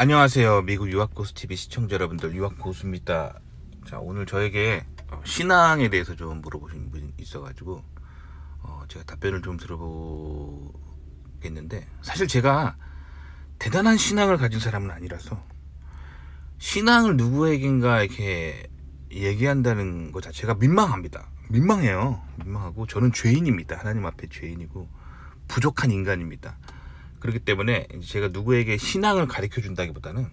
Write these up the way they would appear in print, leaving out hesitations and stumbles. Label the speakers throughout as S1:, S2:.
S1: 안녕하세요. 미국 유학고수TV 시청자 여러분들, 유학고수입니다. 자, 오늘 저에게 신앙에 대해서 좀 물어보신 분이 있어가지고 제가 답변을 좀 들어보겠는데, 사실 제가 대단한 신앙을 가진 사람은 아니라서 신앙을 누구에겐가 이렇게 얘기한다는 것 자체가 민망합니다. 민망해요. 민망하고, 저는 죄인입니다. 하나님 앞에 죄인이고 부족한 인간입니다. 그렇기 때문에 제가 누구에게 신앙을 가르쳐 준다기보다는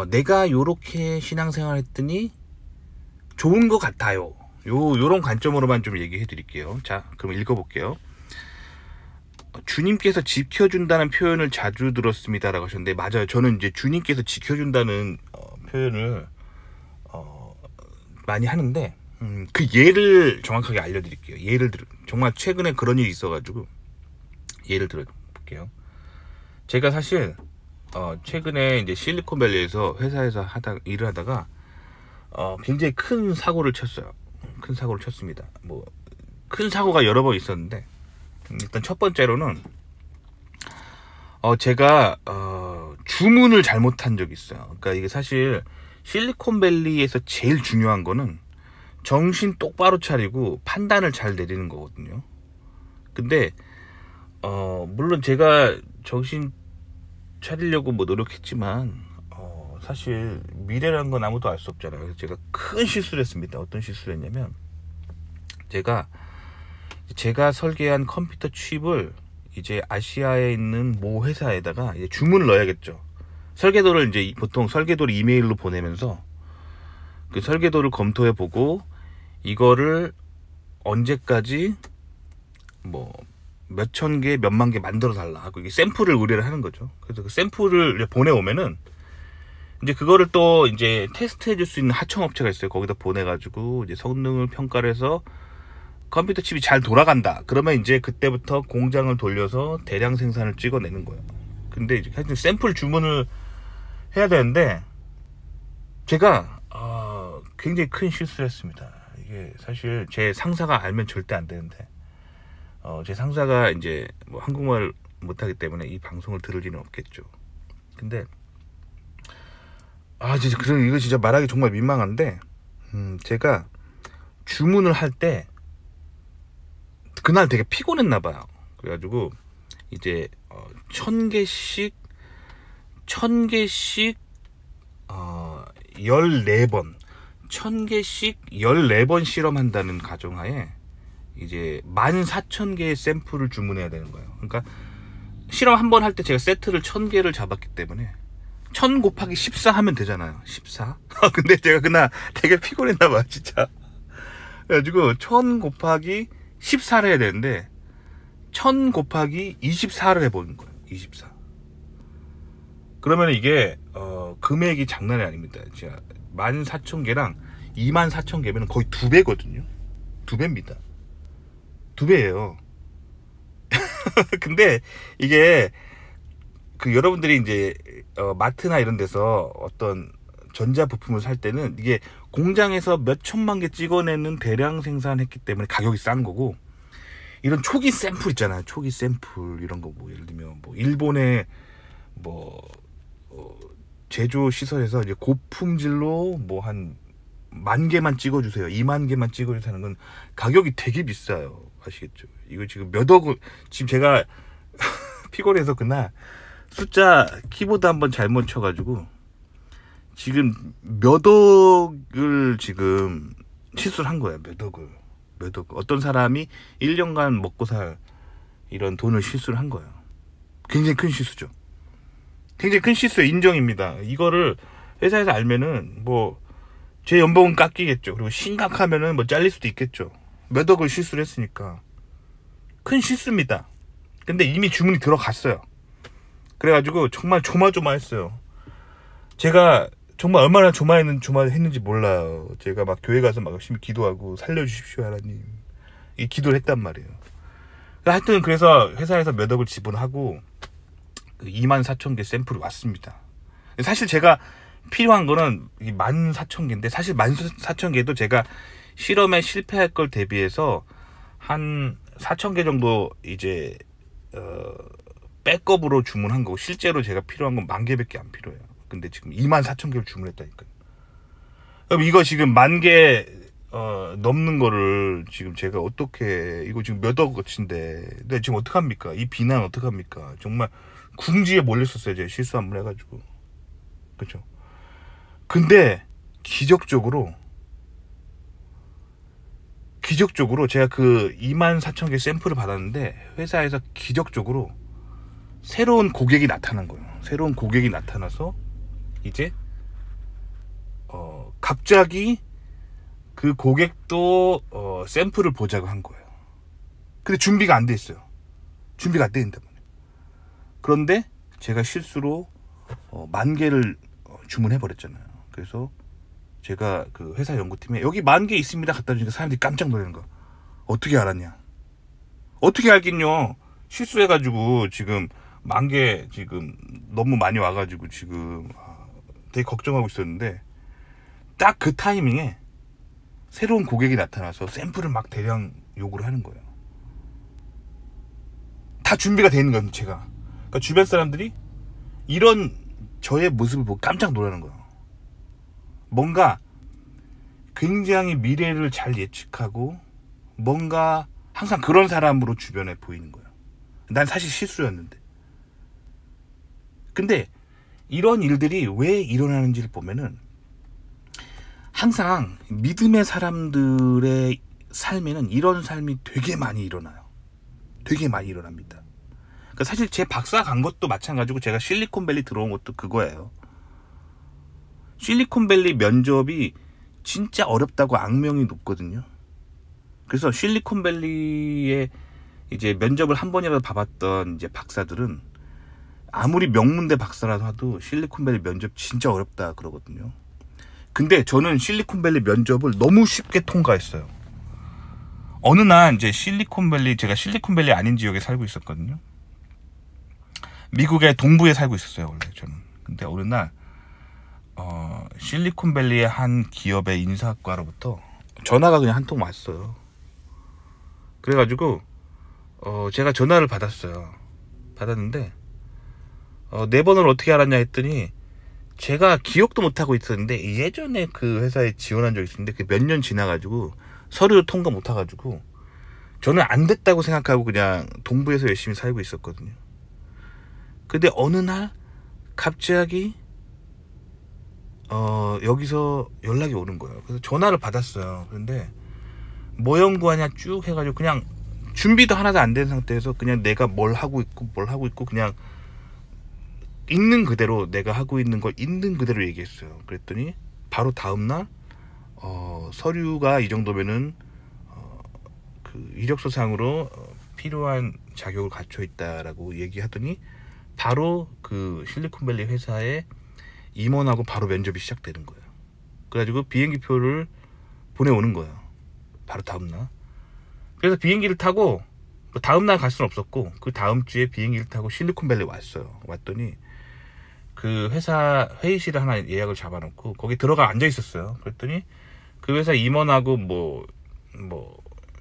S1: 내가 요렇게 신앙생활 했더니 좋은 것 같아요, 요런 관점으로만 좀 얘기해 드릴게요. 자, 그럼 읽어볼게요. 주님께서 지켜준다는 표현을 자주 들었습니다 라고 하셨는데, 맞아요. 저는 이제 주님께서 지켜준다는 표현을 많이 하는데, 그 예를 정확하게 알려드릴게요. 정말 최근에 그런 일이 있어가지고 예를 들어볼게요. 제가 사실 최근에 이제 실리콘밸리에서 회사에서 일을 하다가 굉장히 큰 사고를 쳤어요. 큰 사고를 쳤습니다. 뭐 큰 사고가 여러 번 있었는데, 일단 첫 번째로는 제가 주문을 잘못한 적이 있어요. 그러니까 이게 사실 실리콘밸리에서 제일 중요한 거는 정신 똑바로 차리고 판단을 잘 내리는 거거든요. 근데 물론 제가 정신 차리려고 뭐 노력했지만 사실 미래라는 건 아무도 알 수 없잖아요. 그래서 제가 큰 실수를 했습니다. 어떤 실수를 했냐면, 제가 설계한 컴퓨터 칩을 이제 아시아에 있는 모 회사에다가 이제 주문을 넣어야겠죠. 설계도를 이제 보통 설계도를 이메일로 보내면서 그 설계도를 검토해 보고 이거를 언제까지 뭐 몇천 개, 몇만 개 만들어 달라 하고 이게 샘플을 의뢰를 하는 거죠. 그래서 그 샘플을 보내오면은 이제 그거를 또 이제 테스트 해줄 수 있는 하청업체가 있어요. 거기다 보내가지고 이제 성능을 평가를 해서 컴퓨터 칩이 잘 돌아간다 그러면 이제 그때부터 공장을 돌려서 대량 생산을 찍어내는 거예요. 근데 이제 하여튼 샘플 주문을 해야 되는데, 제가 굉장히 큰 실수를 했습니다. 이게 사실 제 상사가 알면 절대 안 되는데, 제 상사가 이제 뭐 한국말 못하기 때문에 이 방송을 들을 일은 없겠죠. 근데 진짜 이거 진짜 말하기 정말 민망한데, 제가 주문을 할 때 그날 되게 피곤했나 봐요. 그래가지고 이제 1000개씩 14번 14개씩 14번 실험한다는 가정하에 이제 14,000개의 샘플을 주문해야 되는 거예요. 그러니까 실험 한 번 할 때 제가 세트를 1000개를 잡았기 때문에 1000 곱하기 14 하면 되잖아요. 14? 근데 제가 그날 되게 피곤했나 봐요, 진짜. 그래가지고 1000 곱하기 14를 해야 되는데 1000 곱하기 24를 해보는 거예요. 24. 그러면 이게 금액이 장난이 아닙니다. 진짜 14,000개랑 24,000개면 거의 2배거든요. 2배입니다. 2배예요. 근데 이게 여러분들이 이제 마트나 이런 데서 어떤 전자부품을 살 때는 이게 공장에서 몇 천만 개 찍어내는 대량 생산했기 때문에 가격이 싼 거고, 이런 초기 샘플 있잖아요. 초기 샘플 이런 거 뭐 예를 들면 뭐 일본의 뭐 제조 시설에서 이제 고품질로 뭐 한 10,000개만 찍어주세요, 20,000개만 찍어주세요 하는 건 가격이 되게 비싸요. 아시겠죠? 이거 지금 몇 억을, 지금 제가 피곤해서 그날 숫자 키보드 한번 잘못 쳐가지고 지금 몇 억을 지금 실수를 한 거예요. 몇 억을. 어떤 사람이 1년간 먹고 살 이런 돈을 실수를 한 거예요. 굉장히 큰 실수죠. 굉장히 큰 실수예요. 인정입니다. 이거를 회사에서 알면은 뭐 제 연봉은 깎이겠죠. 그리고 심각하면은 뭐 잘릴 수도 있겠죠. 몇 억을 실수를 했으니까 큰 실수입니다. 근데 이미 주문이 들어갔어요. 그래가지고 정말 조마조마했어요. 제가 정말 얼마나 조마했는지 몰라요. 제가 막 교회 가서 막 열심히 기도하고 살려주십시오 하나님, 이 기도를 했단 말이에요. 하여튼 그래서 회사에서 몇 억을 지불하고 24,000개 샘플이 왔습니다. 사실 제가 필요한 거는 14,000개인데, 사실 14,000개도 제가 실험에 실패할 걸 대비해서 한 4,000개 정도 이제 백업으로 주문한 거고 실제로 제가 필요한 건 10,000개밖에 안 필요해요. 근데 지금 24,000개를 주문했다니까요. 그럼 이거 지금 10,000개 넘는 거를 지금 제가 어떻게, 이거 지금 몇 억어치인데 근데 지금 어떡합니까? 이 비난 어떡합니까? 정말 궁지에 몰렸었어요. 제가 실수 한번 해가지고. 그렇죠. 근데 기적적으로 제가 그 24,000개 샘플을 받았는데 회사에서 기적적으로 새로운 고객이 나타난 거예요. 새로운 고객이 나타나서 이제 갑자기 그 고객도 샘플을 보자고 한 거예요. 근데 준비가 안 돼 있어요. 준비가 안 된단 말이에요. 그런데 제가 실수로 10,000개를 주문해 버렸잖아요. 그래서 제가 그 회사 연구팀에 여기 10,000개 있습니다 갖다 주니까 사람들이 깜짝 놀라는 거야. 어떻게 알았냐? 어떻게 알긴요. 실수해가지고 지금 10,000개 지금 너무 많이 와가지고 지금 되게 걱정하고 있었는데 딱 그 타이밍에 새로운 고객이 나타나서 샘플을 막 대량 요구를 하는 거예요. 다 준비가 돼 있는 거예요, 제가. 그러니까 주변 사람들이 이런 저의 모습을 보고 깜짝 놀라는 거예요. 뭔가 굉장히 미래를 잘 예측하고 뭔가 항상 그런 사람으로 주변에 보이는 거예요. 난 사실 실수였는데. 근데 이런 일들이 왜 일어나는지를 보면은 항상 믿음의 사람들의 삶에는 이런 삶이 되게 많이 일어나요. 되게 많이 일어납니다. 그러니까 사실 제 박사 간 것도 마찬가지고 제가 실리콘밸리 들어온 것도 그거예요. 실리콘밸리 면접이 진짜 어렵다고 악명이 높거든요. 그래서 실리콘밸리에 이제 면접을 한 번이라도 봐봤던 이제 박사들은 아무리 명문대 박사라도 하도 실리콘밸리 면접 진짜 어렵다 그러거든요. 근데 저는 실리콘밸리 면접을 너무 쉽게 통과했어요. 어느 날 이제 제가 실리콘밸리 아닌 지역에 살고 있었거든요. 미국의 동부에 살고 있었어요, 원래 저는. 근데 어느 날 실리콘밸리의 한 기업의 인사학과로부터 전화가 그냥 한 통 왔어요. 그래가지고 제가 전화를 받았어요. 받았는데 내 번호를 어떻게 알았냐 했더니 제가 기억도 못하고 있었는데 예전에 그 회사에 지원한 적이 있었는데 그 몇 년 지나가지고 서류 통과 못해가지고 저는 안 됐다고 생각하고 그냥 동부에서 열심히 살고 있었거든요. 근데 어느 날 갑자기 여기서 연락이 오는 거예요. 그래서 전화를 받았어요. 그런데 뭐 연구하냐 쭉 해가지고 그냥 준비도 하나도 안 된 상태에서 그냥 내가 뭘 하고 있고 그냥 있는 그대로 내가 하고 있는 걸 있는 그대로 얘기했어요. 그랬더니 바로 다음날 서류가 이 정도면은 그 이력서상으로 필요한 자격을 갖춰 있다라고 얘기하더니 바로 그 실리콘밸리 회사에 임원하고 바로 면접이 시작되는 거예요. 그래가지고 비행기표를 보내오는 거예요. 바로 다음날. 그래서 비행기를 타고 다음날 갈 수는 없었고 그 다음 주에 비행기를 타고 실리콘밸리 왔어요. 왔더니 그 회사 회의실을 하나 예약을 잡아놓고 거기 들어가 앉아 있었어요. 그랬더니 그 회사 임원하고 뭐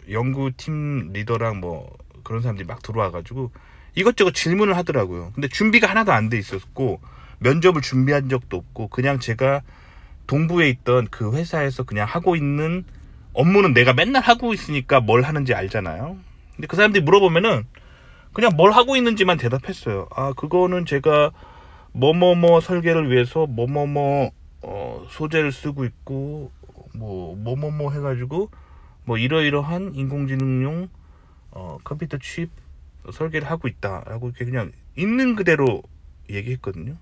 S1: 연구팀 리더랑 뭐 그런 사람들이 막 들어와가지고 이것저것 질문을 하더라고요. 근데 준비가 하나도 안 돼 있었고 면접을 준비한 적도 없고 그냥 제가 동부에 있던 그 회사에서 그냥 하고 있는 업무는 내가 맨날 하고 있으니까 뭘 하는지 알잖아요. 근데 그 사람들이 물어보면은 그냥 뭘 하고 있는지만 대답했어요. 아, 그거는 제가 뭐뭐뭐 설계를 위해서 뭐뭐뭐 소재를 쓰고 있고 뭐뭐뭐 해가지고 뭐 이러이러한 인공지능용 컴퓨터 칩 설계를 하고 있다라고 이렇게 그냥 있는 그대로 얘기했거든요.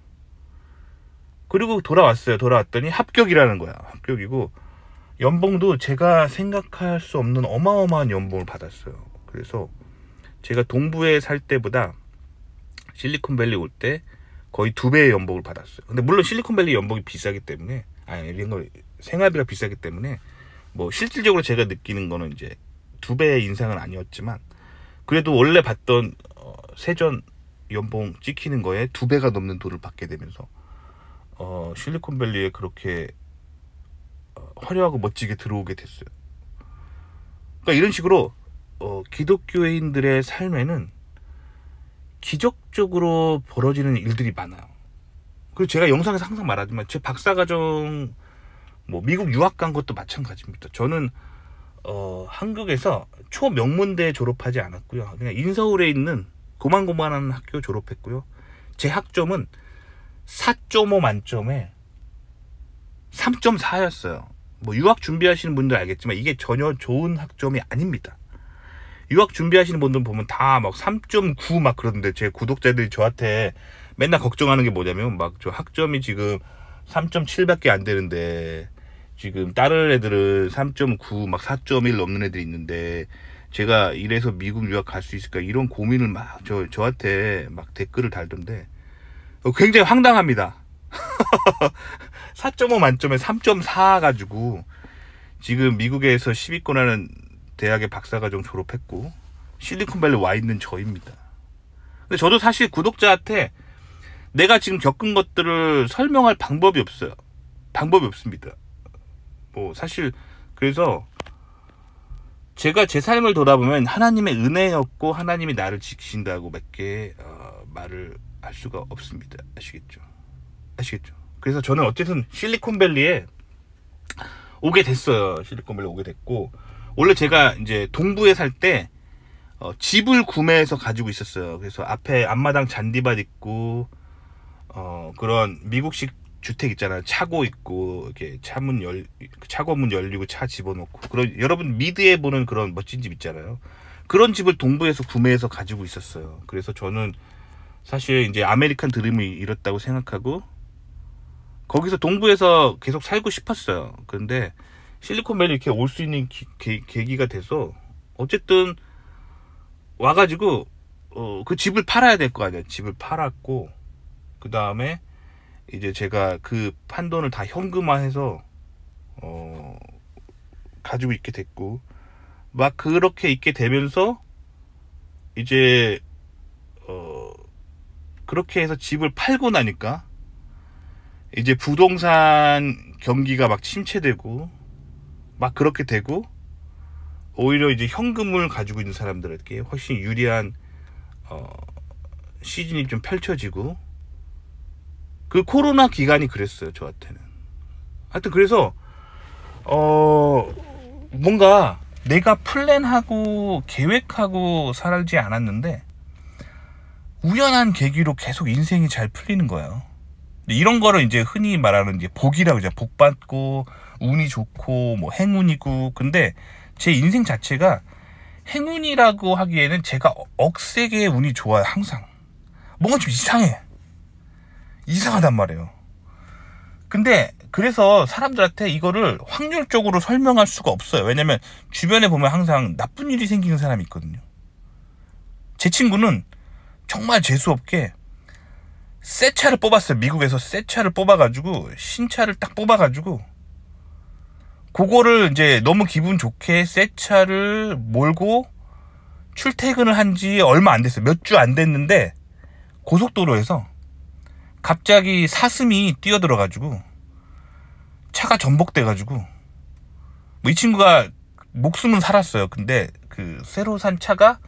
S1: 그리고 돌아왔더니 합격이라는 거야. 합격이고 연봉도 제가 생각할 수 없는 어마어마한 연봉을 받았어요. 그래서 제가 동부에 살 때보다 실리콘밸리 올 때 거의 2배의 연봉을 받았어요. 근데 물론 실리콘밸리 연봉이 비싸기 때문에 이런 거 생활비가 비싸기 때문에 뭐 실질적으로 제가 느끼는 거는 이제 2배의 인상은 아니었지만 그래도 원래 받던 세전 연봉 찍히는 거에 2배가 넘는 돈을 받게 되면서 실리콘밸리에 그렇게 화려하고 멋지게 들어오게 됐어요. 그러니까 이런 식으로 기독교인들의 삶에는 기적적으로 벌어지는 일들이 많아요. 그리고 제가 영상에서 항상 말하지만 제 박사과정 뭐 미국 유학 간 것도 마찬가지입니다. 저는 한국에서 초명문대 졸업하지 않았고요. 그냥 인서울에 있는 고만고만한 학교 졸업했고요. 제 학점은 4.5 만점에 3.4였어요. 뭐 유학 준비하시는 분들 알겠지만 이게 전혀 좋은 학점이 아닙니다. 유학 준비하시는 분들 보면 다 막 3.9 막 그러는데, 제 구독자들이 저한테 맨날 걱정하는 게 뭐냐면 막 저 학점이 지금 3.7밖에 안 되는데 지금 다른 애들은 3.9 막 4.1 넘는 애들이 있는데 제가 이래서 미국 유학 갈 수 있을까, 이런 고민을 막 저한테 막 댓글을 달던데 굉장히 황당합니다. 4.5 만점에 3.4 가지고 지금 미국에서 10위권 하는 대학의 박사과정 졸업했고 실리콘밸리 와 있는 저입니다. 근데 저도 사실 구독자한테 내가 지금 겪은 것들을 설명할 방법이 없어요. 방법이 없습니다. 뭐 사실 그래서 제가 제 삶을 돌아보면 하나님의 은혜였고 하나님이 나를 지키신다고 몇 개 말을 할 수가 없습니다. 아시겠죠? 그래서 저는 어쨌든 실리콘밸리에 오게 됐어요. 실리콘밸리 오게 됐고, 원래 제가 이제 동부에 살 때 집을 구매해서 가지고 있었어요. 그래서 앞에 앞마당 잔디밭 있고 그런 미국식 주택 있잖아요. 차고 있고 이렇게 차고문 열리고 차 집어넣고, 그런 여러분 미드에 보는 그런 멋진 집 있잖아요. 그런 집을 동부에서 구매해서 가지고 있었어요. 그래서 저는 사실 이제 아메리칸 드림을 이뤘다고 생각하고 거기서 동부에서 계속 살고 싶었어요. 그런데 실리콘밸리 이렇게 올 수 있는 계기가 돼서 어쨌든 와가지고 그 집을 팔아야 될 거 아니야. 집을 팔았고 그 다음에 이제 제가 그 판돈을 다 현금화해서 가지고 있게 됐고, 막 그렇게 있게 되면서 이제 그렇게 해서 집을 팔고 나니까 이제 부동산 경기가 막 침체되고 막 그렇게 되고, 오히려 이제 현금을 가지고 있는 사람들에게 훨씬 유리한 시즌이 좀 펼쳐지고, 그 코로나 기간이 그랬어요, 저한테는. 하여튼 그래서 뭔가 내가 플랜하고 계획하고 살지 않았는데 우연한 계기로 계속 인생이 잘 풀리는 거예요. 이런 거를 이제 흔히 말하는 이제 복이라고 하죠. 복 받고 운이 좋고 뭐 행운이고. 근데 제 인생 자체가 행운이라고 하기에는 제가 억세게 운이 좋아요. 항상 뭔가 좀 이상하단 말이에요. 근데 그래서 사람들한테 이거를 확률적으로 설명할 수가 없어요. 왜냐면 주변에 보면 항상 나쁜 일이 생기는 사람이 있거든요. 제 친구는 정말 재수없게 새 차를 뽑았어요. 미국에서 새 차를 뽑아가지고 신차를 딱 뽑아가지고 그거를 이제 너무 기분 좋게 새 차를 몰고 출퇴근을 한 지 얼마 안 됐어요. 몇 주 안 됐는데 고속도로에서 갑자기 사슴이 뛰어들어가지고 차가 전복돼가지고 뭐 이 친구가 목숨은 살았어요. 근데 그 새로 산 차가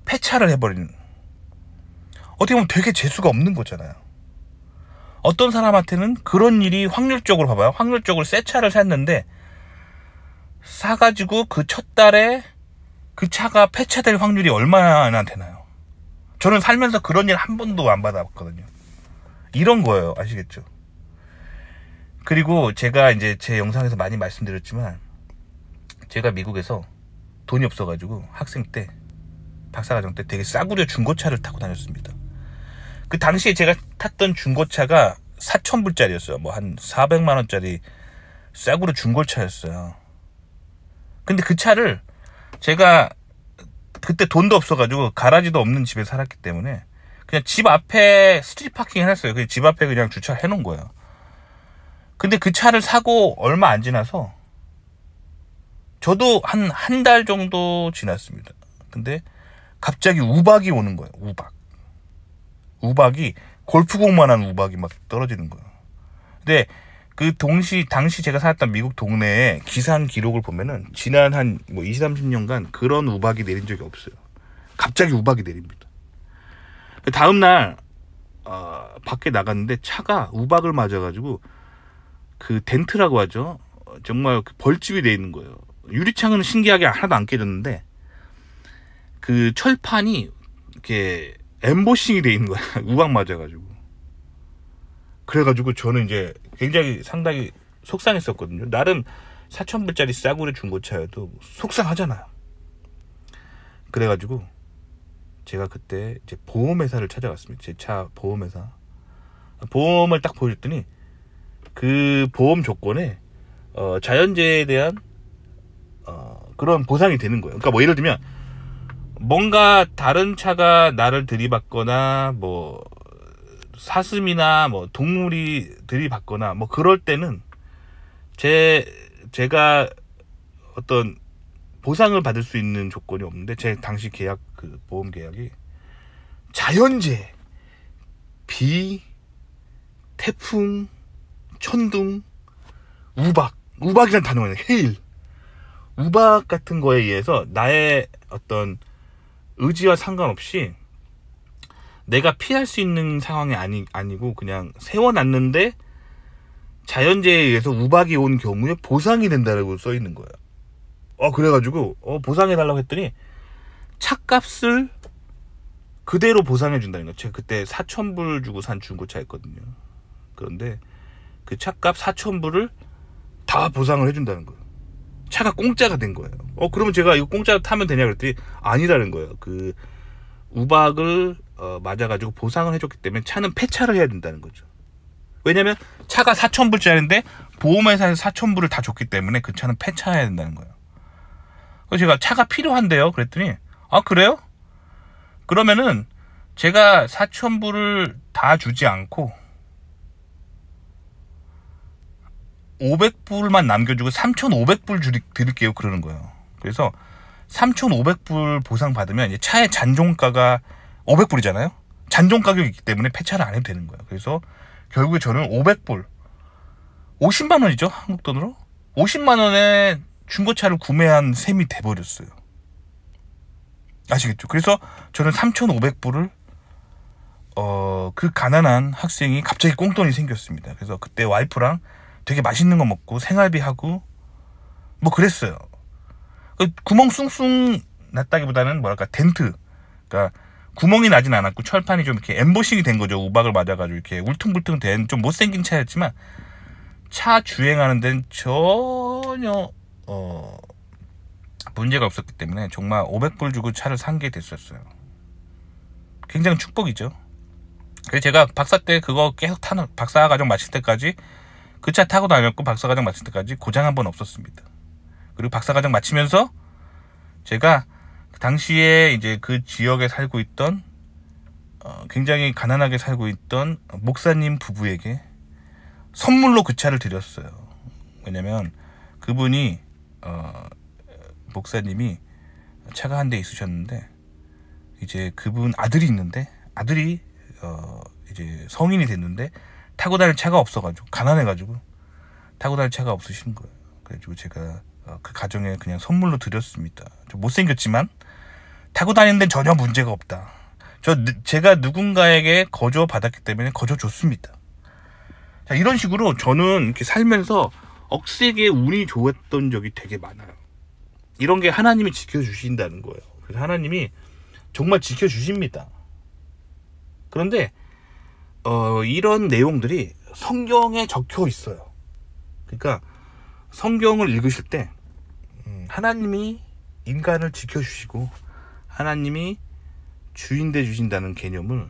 S1: 폐차를 해버리는, 어떻게 보면 되게 재수가 없는 거잖아요. 어떤 사람한테는 그런 일이 확률적으로, 봐봐요, 확률적으로 새 차를 샀는데 사가지고 그 첫 달에 그 차가 폐차될 확률이 얼마나 되나요? 저는 살면서 그런 일 한 번도 안 받아봤거든요. 이런 거예요. 아시겠죠? 그리고 제가 이제 제 영상에서 많이 말씀드렸지만 제가 미국에서 돈이 없어가지고 학생 때, 박사과정 때 되게 싸구려 중고차를 타고 다녔습니다. 그 당시에 제가 탔던 중고차가 4,000불짜리였어요. 뭐 한 400만원짜리 싸구려 중고차였어요. 근데 그 차를 제가 그때 돈도 없어가지고 가라지도 없는 집에 살았기 때문에 그냥 집 앞에 스트리트 파킹 해놨어요. 그냥 집 앞에 그냥 주차해 놓은 거예요. 근데 그 차를 사고 얼마 안 지나서 저도 한 달 정도 지났습니다. 근데 갑자기 우박이 오는 거예요. 우박이 골프공만한 우박이 막 떨어지는 거예요. 근데 그 당시 제가 살았던 미국 동네에 기상 기록을 보면은 지난 한 뭐 20, 30년간 그런 우박이 내린 적이 없어요. 갑자기 우박이 내립니다. 다음날 밖에 나갔는데 차가 우박을 맞아가지고 그 덴트라고 하죠. 정말 벌집이 돼 있는 거예요. 유리창은 신기하게 하나도 안 깨졌는데 그 철판이 이렇게 엠보싱이 돼 있는 거야. 우박 맞아가지고. 그래가지고 저는 이제 굉장히 상당히 속상했었거든요. 나름 4,000불짜리 싸구려 중고차여도 속상하잖아요. 그래가지고 제가 그때 이제 보험회사를 찾아갔습니다. 제 차 보험회사. 보험을 딱 보여줬더니 그 보험 조건에 자연재해에 대한 그런 보상이 되는 거예요. 그러니까 뭐 예를 들면 뭔가 다른 차가 나를 들이받거나 뭐 사슴이나 뭐 동물이 들이받거나 뭐 그럴 때는 제가 어떤 보상을 받을 수 있는 조건이 없는데 제 당시 계약 그 보험 계약이 자연재해, 비, 태풍, 천둥, 우박이란 단어가 있네요. 헤일, 우박 같은 거에 의해서 나의 어떤 의지와 상관없이 내가 피할 수 있는 상황이 아니고 그냥 세워놨는데 자연재해에 의해서 우박이 온 경우에 보상이 된다고 써 있는 거예요. 그래가지고 보상해달라고 했더니 차값을 그대로 보상해준다는 거예요. 제가 그때 4,000불 주고 산 중고차였거든요. 그런데 그 차값 4,000불을 다 보상을 해준다는 거예요. 차가 공짜가 된 거예요. 그러면 제가 이거 공짜로 타면 되냐 그랬더니 아니라는 거예요. 그 우박을 맞아가지고 보상을 해줬기 때문에 차는 폐차를 해야 된다는 거죠. 왜냐면 차가 4,000불짜리인데 보험회사에서 4,000불을 다 줬기 때문에 그 차는 폐차해야 된다는 거예요. 그래서 제가 차가 필요한데요 그랬더니 그래요? 그러면은 제가 4,000불을 다 주지 않고 500불만 남겨주고 3,500불 드릴게요 그러는 거예요. 그래서 3,500불 보상 받으면 이제 차의 잔존가가 500불이잖아요. 잔존 가격이 있기 때문에 폐차를 안 해도 되는 거예요. 그래서 결국에 저는 500불 50만 원이죠 한국 돈으로 50만 원에 중고차를 구매한 셈이 돼버렸어요. 아시겠죠? 그래서 저는 3,500불을 그 가난한 학생이 갑자기 꽁돈이 생겼습니다. 그래서 그때 와이프랑 되게 맛있는 거 먹고 생활비 하고 뭐 그랬어요. 구멍 숭숭 났다기보다는 뭐랄까 덴트, 그러니까 구멍이 나진 않았고 철판이 좀 이렇게 엠보싱이 된 거죠. 우박을 맞아가지고 이렇게 울퉁불퉁 된 좀 못생긴 차였지만 차 주행하는 데는 전혀 문제가 없었기 때문에 정말 500불 주고 차를 산 게 됐었어요. 굉장히 축복이죠. 그래서 제가 박사 때 그거 계속 타는, 박사과정 마칠 때까지 그 차 타고 다녔고 박사과정 마칠 때까지 고장 한 번 없었습니다. 그리고 박사과정 마치면서 제가 당시에 이제 그 지역에 살고 있던 굉장히 가난하게 살고 있던 목사님 부부에게 선물로 그 차를 드렸어요. 왜냐면 그분이 목사님이 차가 한 대 있으셨는데 이제 그분 아들이 있는데 아들이 이제 성인이 됐는데 타고 다닐 차가 없어가지고 가난해가지고 타고 다닐 차가 없으신 거예요. 그래가지고 제가 그 가정에 그냥 선물로 드렸습니다. 좀 못생겼지만 타고 다니는 데는 전혀 문제가 없다. 제가 누군가에게 거저 받았기 때문에 거저 줬습니다. 자, 이런 식으로 저는 이렇게 살면서 억세게 운이 좋았던 적이 되게 많아요. 이런 게 하나님이 지켜주신다는 거예요. 그래서 하나님이 정말 지켜주십니다. 그런데 이런 내용들이 성경에 적혀 있어요. 그러니까 성경을 읽으실 때 하나님이 인간을 지켜주시고 하나님이 주인 돼 주신다는 개념을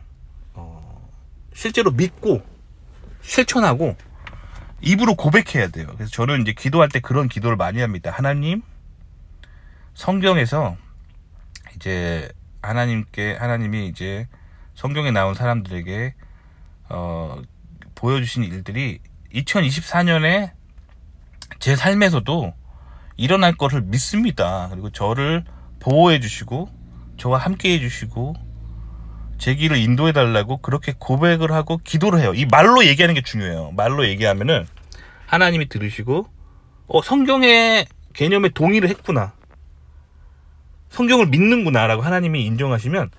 S1: 실제로 믿고 실천하고 입으로 고백해야 돼요. 그래서 저는 이제 기도할 때 그런 기도를 많이 합니다. 하나님, 성경에서 이제 하나님이 이제 성경에 나온 사람들에게 보여주신 일들이 2024년에 제 삶에서도 일어날 것을 믿습니다. 그리고 저를 보호해 주시고 저와 함께 해 주시고 제 길을 인도해 달라고 그렇게 고백을 하고 기도를 해요. 이 말로 얘기하는 게 중요해요. 말로 얘기하면은 하나님이 들으시고 성경의 개념에 동의를 했구나, 성경을 믿는구나 라고 하나님이 인정하시면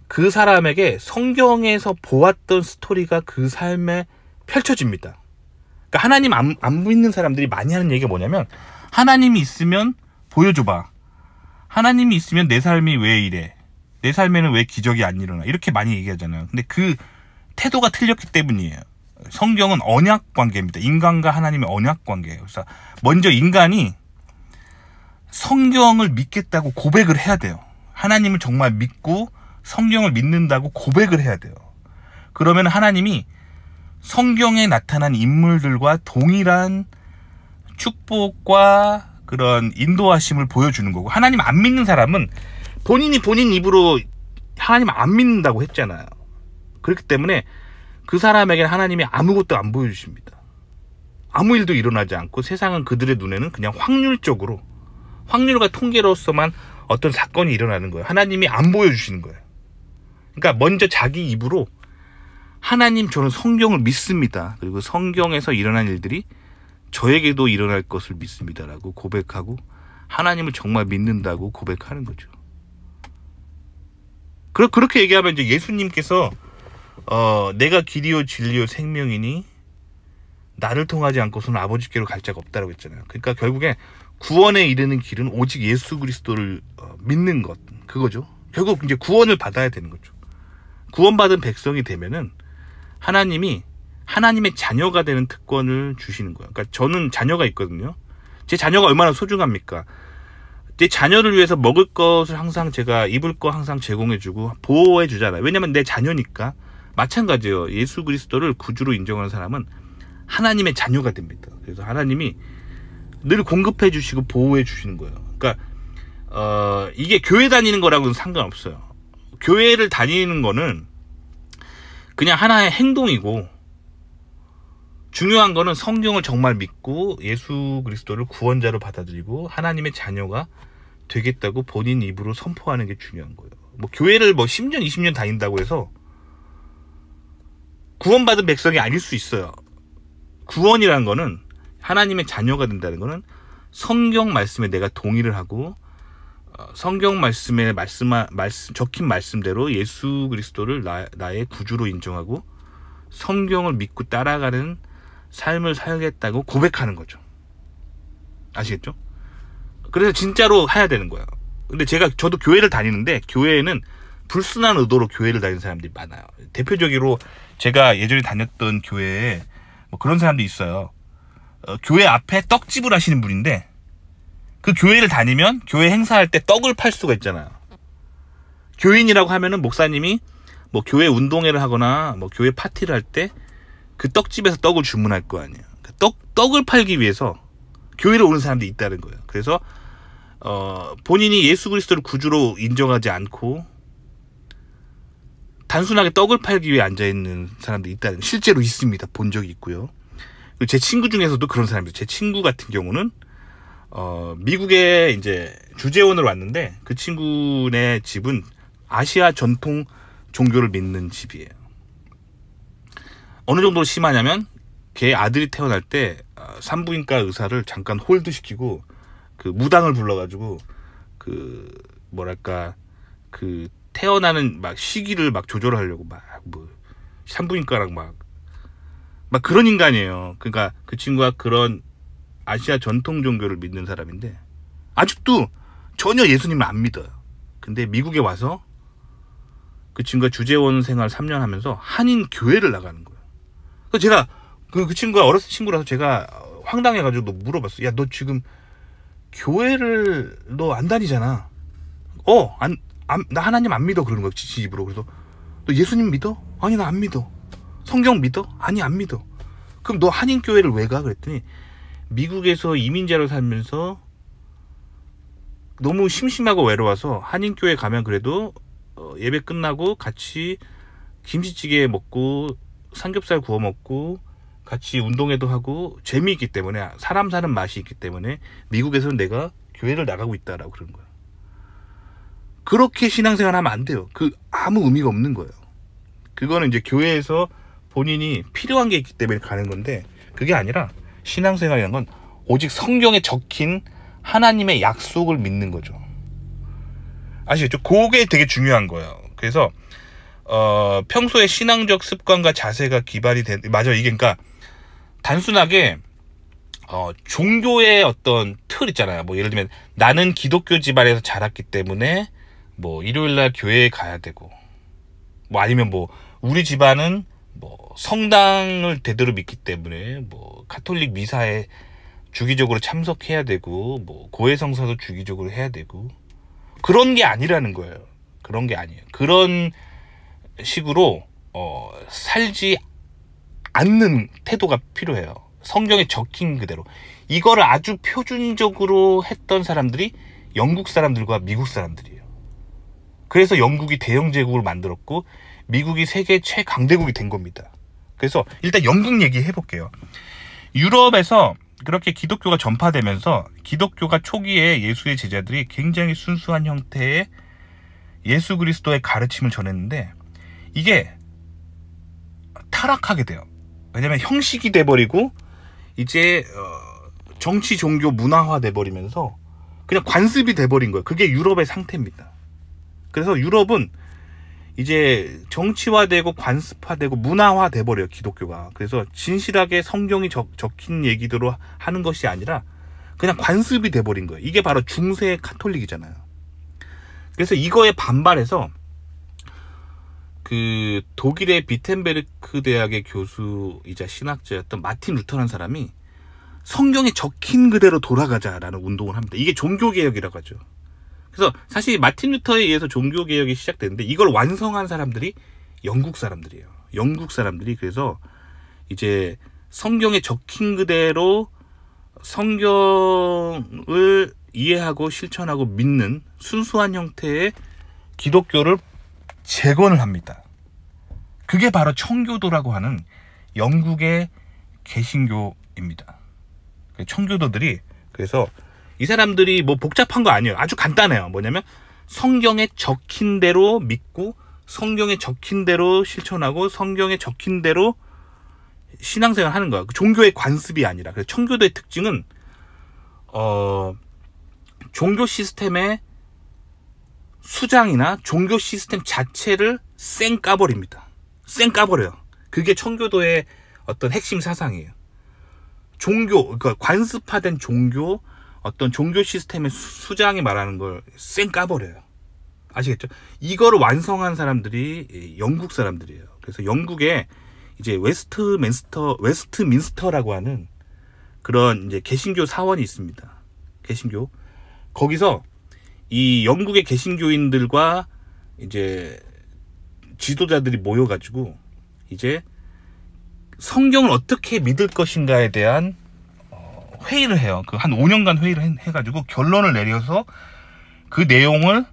S1: 그 사람에게 성경에서 보았던 스토리가 그 삶에 펼쳐집니다. 그러니까 하나님 안 믿는 사람들이 많이 하는 얘기가 뭐냐면, 하나님이 있으면 보여줘봐. 하나님이 있으면 내 삶이 왜 이래? 내 삶에는 왜 기적이 안 일어나? 이렇게 많이 얘기하잖아요. 근데 그 태도가 틀렸기 때문이에요. 성경은 언약 관계입니다. 인간과 하나님의 언약 관계예요. 그래서 먼저 인간이 성경을 믿겠다고 고백을 해야 돼요. 하나님을 정말 믿고 성경을 믿는다고 고백을 해야 돼요. 그러면 하나님이 성경에 나타난 인물들과 동일한 축복과 그런 인도하심을 보여주는 거고, 하나님 안 믿는 사람은 본인 입으로 하나님 안 믿는다고 했잖아요. 그렇기 때문에 그 사람에게는 하나님이 아무것도 안 보여주십니다. 아무 일도 일어나지 않고 세상은 그들의 눈에는 그냥 확률과 통계로서만 어떤 사건이 일어나는 거예요. 하나님이 안 보여주시는 거예요. 그러니까 먼저 자기 입으로 하나님, 저는 성경을 믿습니다. 그리고 성경에서 일어난 일들이 저에게도 일어날 것을 믿습니다라고 고백하고 하나님을 정말 믿는다고 고백하는 거죠. 그렇게 얘기하면 이제 예수님께서 내가 길이요 진리요 생명이니 나를 통하지 않고서는 아버지께로 갈 자가 없다라고 했잖아요. 그러니까 결국에 구원에 이르는 길은 오직 예수 그리스도를 믿는 것, 그거죠. 결국 이제 구원을 받아야 되는 거죠. 구원받은 백성이 되면은 하나님이 하나님의 자녀가 되는 특권을 주시는 거예요. 그러니까 저는 자녀가 있거든요. 제 자녀가 얼마나 소중합니까? 제 자녀를 위해서 먹을 것을 항상 제가, 입을 거 항상 제공해주고 보호해주잖아요. 왜냐면 내 자녀니까. 마찬가지예요. 예수 그리스도를 구주로 인정하는 사람은 하나님의 자녀가 됩니다. 그래서 하나님이 늘 공급해 주시고 보호해 주시는 거예요. 그러니까 이게 교회 다니는 거라고는 상관없어요. 교회를 다니는 거는 그냥 하나의 행동이고, 중요한 거는 성경을 정말 믿고 예수 그리스도를 구원자로 받아들이고 하나님의 자녀가 되겠다고 본인 입으로 선포하는 게 중요한 거예요. 뭐 교회를 10년 20년 다닌다고 해서 구원받은 백성이 아닐 수 있어요. 구원이라는 거는, 하나님의 자녀가 된다는 거는 성경 말씀에 내가 동의를 하고 성경 말씀에 적힌 말씀대로 예수 그리스도를 나의 구주로 인정하고 성경을 믿고 따라가는 삶을 살겠다고 고백하는 거죠. 아시겠죠? 그래서 진짜로 해야 되는 거예요. 근데 저도 교회를 다니는데, 교회에는 불순한 의도로 교회를 다니는 사람들이 많아요. 대표적으로 제가 예전에 다녔던 교회에 그런 사람도 있어요. 교회 앞에 떡집을 하시는 분인데, 그 교회를 다니면 교회 행사할 때 떡을 팔 수가 있잖아요. 교인이라고 하면은 목사님이 교회 운동회를 하거나 교회 파티를 할 때 그 떡집에서 떡을 주문할 거 아니에요. 떡을 팔기 위해서 교회를 오는 사람들이 있다는 거예요. 그래서 본인이 예수 그리스도를 구주로 인정하지 않고 단순하게 떡을 팔기 위해 앉아있는 사람들이 있다는, 실제로 있습니다. 본 적이 있고요. 그리고 제 친구 중에서도 그런 사람들, 제 친구 같은 경우는 미국에 이제 주재원으로 왔는데, 그 친구네 집은 아시아 전통 종교를 믿는 집이에요. 어느 정도로 심하냐면, 걔 아들이 태어날 때 산부인과 의사를 잠깐 홀드시키고 그 무당을 불러가지고 태어나는 시기를 조절하려고 산부인과랑 그런 인간이에요. 그러니까 그 친구가 그런 아시아 전통 종교를 믿는 사람인데 아직도 전혀 예수님을 안 믿어요. 근데 미국에 와서 그 친구가 주재원 생활 3년 하면서 한인 교회를 나가는 거예요. 그래서 제가 그 친구가 어렸을 친구라서 제가 황당해가지고 물어봤어요. 야, 너 지금 교회를 너 안 다니잖아. 나 하나님 안 믿어. 그러는 거야, 지 입으로. 그래서 너 예수님 믿어? 아니, 나 안 믿어. 성경 믿어? 아니, 안 믿어. 그럼 너 한인 교회를 왜 가? 그랬더니 미국에서 이민자로 살면서 너무 심심하고 외로워서 한인 교회 가면 그래도 예배 끝나고 같이 김치찌개 먹고 삼겹살 구워 먹고 같이 운동회도 하고 재미있기 때문에, 사람 사는 맛이 있기 때문에 미국에서는 내가 교회를 나가고 있다라고 그러는 거예요. 그렇게 신앙생활 하면 안 돼요. 아무 의미가 없는 거예요. 그거는 이제 교회에서 본인이 필요한 게 있기 때문에 가는 건데, 그게 아니라 신앙생활이라는 건 오직 성경에 적힌 하나님의 약속을 믿는 거죠. 아시겠죠? 그게 되게 중요한 거예요. 그래서 평소에 신앙적 습관과 자세가 기반이 된, 맞아, 이게 그러니까 단순하게 종교의 어떤 틀 있잖아요. 뭐 예를 들면 나는 기독교 집안에서 자랐기 때문에 뭐 일요일날 교회에 가야 되고, 뭐 아니면 뭐 우리 집안은 뭐 성당을 대대로 믿기 때문에 뭐 가톨릭 미사에 주기적으로 참석해야 되고, 뭐 고해성사도 주기적으로 해야 되고, 그런 게 아니라는 거예요. 그런 게 아니에요. 그런 식으로 살지 않는 태도가 필요해요. 성경에 적힌 그대로. 이거를 아주 표준적으로 했던 사람들이 영국 사람들과 미국 사람들이에요. 그래서 영국이 대영 제국을 만들었고 미국이 세계 최강대국이 된 겁니다. 그래서 일단 영국 얘기 해볼게요. 유럽에서 그렇게 기독교가 전파되면서 기독교가 초기에 예수의 제자들이 굉장히 순수한 형태의 예수 그리스도의 가르침을 전했는데 이게 타락하게 돼요. 왜냐면 형식이 돼버리고 이제 정치, 종교, 문화화 돼버리면서 그냥 관습이 돼버린 거예요. 그게 유럽의 상태입니다. 그래서 유럽은 이제 정치화되고 관습화되고 문화화 돼버려요, 기독교가. 그래서 진실하게 성경이 적힌 얘기대로 하는 것이 아니라 그냥 관습이 돼버린 거예요. 이게 바로 중세 카톨릭이잖아요. 그래서 이거에 반발해서 그 독일의 비텐베르크 대학의 교수이자 신학자였던 마틴 루터라는 사람이 성경에 적힌 그대로 돌아가자라는 운동을 합니다. 이게 종교개혁이라고 하죠. 그래서 사실 마틴 루터에 의해서 종교개혁이 시작됐는데 이걸 완성한 사람들이 영국 사람들이에요. 영국 사람들이. 그래서 이제 성경에 적힌 그대로 성경을 이해하고 실천하고 믿는 순수한 형태의 기독교를 재건을 합니다. 그게 바로 청교도라고 하는 영국의 개신교입니다. 청교도들이, 그래서 이 사람들이 뭐 복잡한 거 아니에요. 아주 간단해요. 뭐냐면 성경에 적힌 대로 믿고 성경에 적힌 대로 실천하고 성경에 적힌 대로 신앙생활 하는 거야. 종교의 관습이 아니라. 그래서 청교도의 특징은 종교 시스템의 수장이나 종교 시스템 자체를 쌩 까버립니다. 쌩 까버려요. 그게 청교도의 어떤 핵심 사상이에요. 종교, 그러니까 관습화된 종교, 어떤 종교 시스템의 수장이 말하는 걸 쌩 까버려요. 아시겠죠? 이거를 완성한 사람들이 영국 사람들이에요. 그래서 영국에 이제 웨스트민스터라고 하는 그런 이제 개신교 사원이 있습니다. 개신교. 거기서 이 영국의 개신교인들과 이제 지도자들이 모여가지고 이제 성경을 어떻게 믿을 것인가에 대한 회의를 해요. 그 한 5년간 회의를 해가지고 결론을 내려서 그 내용을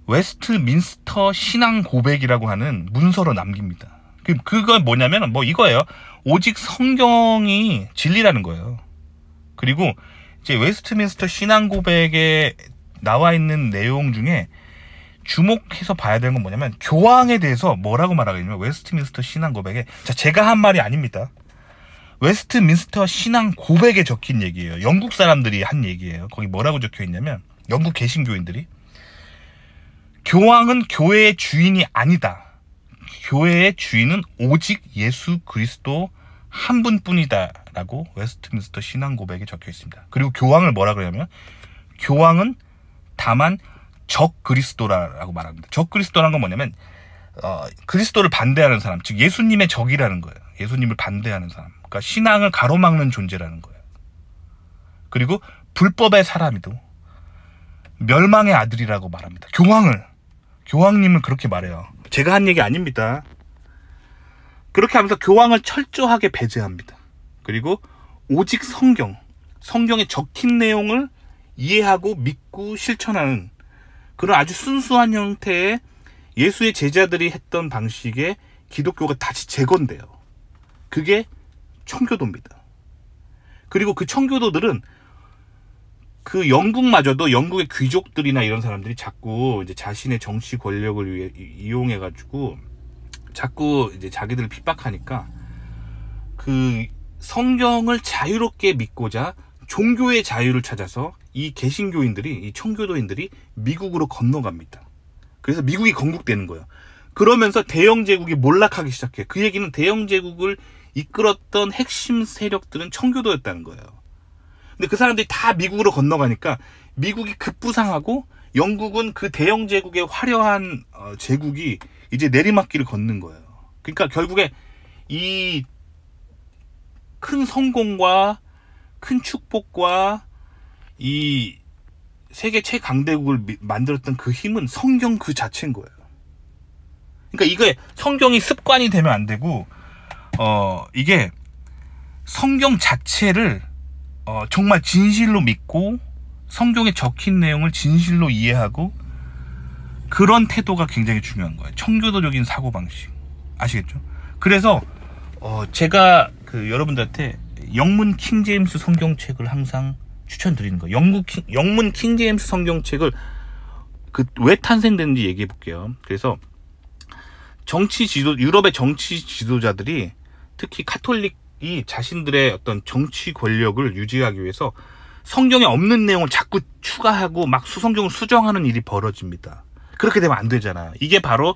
S1: 웨스트민스터 신앙 고백이라고 하는 문서로 남깁니다. 그건 뭐냐면 뭐 이거예요. 오직 성경이 진리라는 거예요. 그리고 이제 웨스트민스터 신앙 고백에 나와 있는 내용 중에 주목해서 봐야 되는 건 뭐냐면 교황에 대해서 뭐라고 말하냐면 웨스트민스터 신앙 고백에, 자, 제가 한 말이 아닙니다. 웨스트민스터 신앙 고백에 적힌 얘기예요. 영국 사람들이 한 얘기예요. 거기 뭐라고 적혀 있냐면 영국 개신교인들이 교황은 교회의 주인이 아니다. 교회의 주인은 오직 예수 그리스도 한 분뿐이다 라고 웨스트민스터 신앙 고백에 적혀 있습니다. 그리고 교황을 뭐라 그러냐면 교황은 다만 적 그리스도라고 말합니다. 적 그리스도라는 건 뭐냐면 그리스도를 반대하는 사람, 즉 예수님의 적이라는 거예요. 예수님을 반대하는 사람. 그러니까 신앙을 가로막는 존재라는 거예요. 그리고 불법의 사람이도 멸망의 아들이라고 말합니다. 교황님을 그렇게 말해요. 제가 한 얘기 아닙니다. 그렇게 하면서 교황을 철저하게 배제합니다. 그리고 오직 성경에 적힌 내용을 이해하고 믿고 실천하는 그런 아주 순수한 형태의 예수의 제자들이 했던 방식의 기독교가 다시 재건돼요. 그게 청교도입니다. 그리고 그 청교도들은 그 영국마저도 영국의 귀족들이나 이런 사람들이 자꾸 이제 자신의 정치 권력을 위해 이용해가지고 자꾸 이제 자기들을 핍박하니까 그 성경을 자유롭게 믿고자 종교의 자유를 찾아서 이 개신교인들이, 이 청교도인들이 미국으로 건너갑니다. 그래서 미국이 건국되는 거예요. 그러면서 대영 제국이 몰락하기 시작해. 그 얘기는 대영 제국을 이끌었던 핵심 세력들은 청교도였다는 거예요. 근데 그 사람들이 다 미국으로 건너가니까 미국이 급부상하고 영국은 그 대영 제국의 화려한 제국이 이제 내리막길을 걷는 거예요. 그러니까 결국에 이 큰 성공과 큰 축복과 이 세계 최강대국을 만들었던 그 힘은 성경 그 자체인 거예요. 그러니까 이게 성경이 습관이 되면 안 되고 이게 성경 자체를 정말 진실로 믿고 성경에 적힌 내용을 진실로 이해하고 그런 태도가 굉장히 중요한 거예요. 청교도적인 사고방식. 아시겠죠? 그래서 제가 여러분들한테 영문 킹제임스 성경책을 항상 추천드리는 거예요. 영문 킹제임스 성경책을 왜 탄생됐는지 얘기해 볼게요. 그래서 유럽의 정치 지도자들이 특히 카톨릭이 자신들의 어떤 정치 권력을 유지하기 위해서 성경에 없는 내용을 자꾸 추가하고 막 수성경을 수정하는 일이 벌어집니다. 그렇게 되면 안 되잖아. 이게 바로